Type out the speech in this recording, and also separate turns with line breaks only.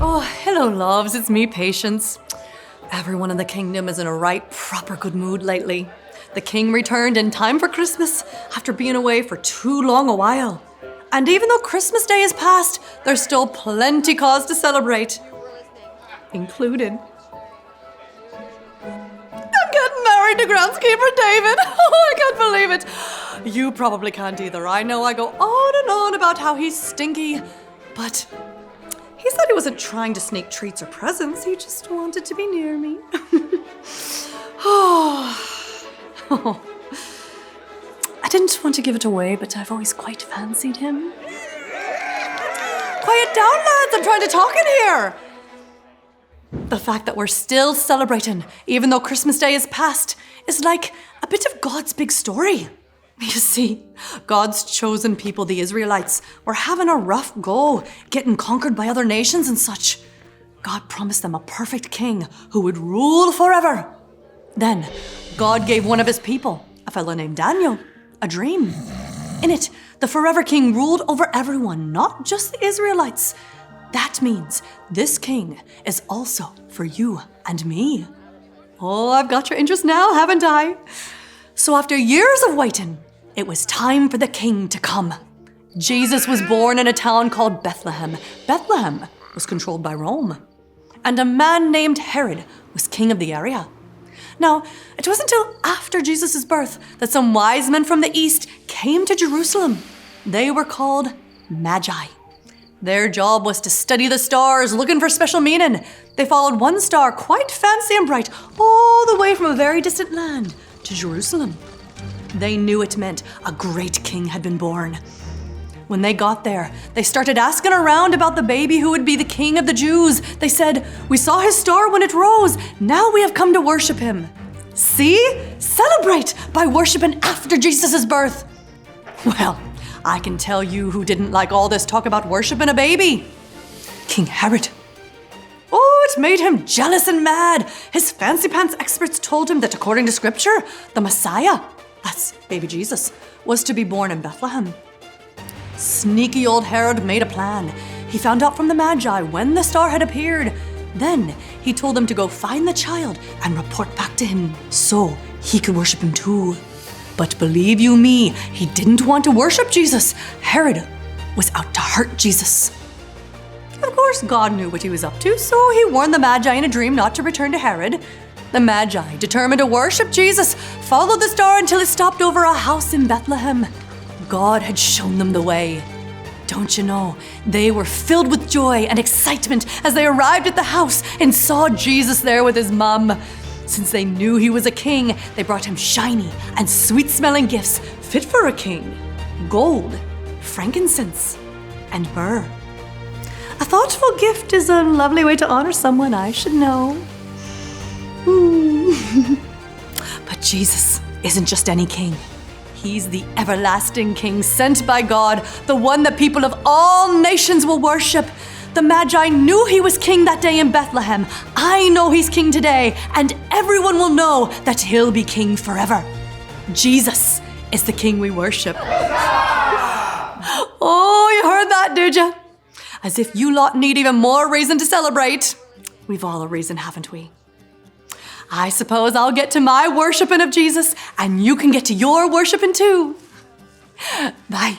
Oh, hello, loves. It's me, Patience. Everyone in the kingdom is in a right, proper good mood lately. The king returned in time for Christmas after being away for too long a while. And even though Christmas Day is past, there's still plenty cause to celebrate. Included. I'm getting married to groundskeeper David. Oh, I can't believe it. You probably can't either. I know I go on and on about how he's stinky, but he said he wasn't trying to sneak treats or presents. He just wanted to be near me. Oh. I didn't want to give it away, but I've always quite fancied him. Quiet down, lads. I'm trying to talk in here. The fact that we're still celebrating, even though Christmas Day is past, is like a bit of God's big story. You see, God's chosen people, the Israelites, were having a rough go, getting conquered by other nations and such. God promised them a perfect king who would rule forever. Then, God gave one of his people, a fellow named Daniel, a dream. In it, the forever king ruled over everyone, not just the Israelites. That means this king is also for you and me. Oh, I've got your interest now, haven't I? So after years of waiting, it was time for the king to come. Jesus was born in a town called Bethlehem. Bethlehem was controlled by Rome. And a man named Herod was king of the area. Now, it wasn't until after Jesus' birth that some wise men from the east came to Jerusalem. They were called magi. Their job was to study the stars, looking for special meaning. They followed one star, quite fancy and bright, all the way from a very distant land to Jerusalem. They knew it meant a great king had been born. When they got there, they started asking around about the baby who would be the king of the Jews. They said, "We saw his star when it rose. Now we have come to worship him." See? Celebrate by worshiping after Jesus' birth. Well, I can tell you who didn't like all this talk about worshiping a baby. King Herod. Oh, it made him jealous and mad. His fancy pants experts told him that according to scripture, the Messiah, that's baby Jesus, was to be born in Bethlehem. Sneaky old Herod made a plan. He found out from the Magi when the star had appeared. Then he told them to go find the child and report back to him so he could worship him too. But believe you me, he didn't want to worship Jesus. Herod was out to hurt Jesus. Of course, God knew what he was up to, so he warned the Magi in a dream not to return to Herod. The Magi, determined to worship Jesus, followed the star until it stopped over a house in Bethlehem. God had shown them the way. Don't you know, they were filled with joy and excitement as they arrived at the house and saw Jesus there with his mom. Since they knew he was a king, they brought him shiny and sweet-smelling gifts fit for a king. Gold, frankincense, and myrrh. A thoughtful gift is a lovely way to honor someone I should know. But Jesus isn't just any king. He's the everlasting king sent by God, the one that people of all nations will worship. The Magi knew he was king that day in Bethlehem. I know he's king today, and everyone will know that he'll be king forever. Jesus is the king we worship. Oh, you heard that, did you? As if you lot need even more reason to celebrate. We've all a reason, haven't we? I suppose I'll get to my worshiping of Jesus, and you can get to your worshiping too. Bye.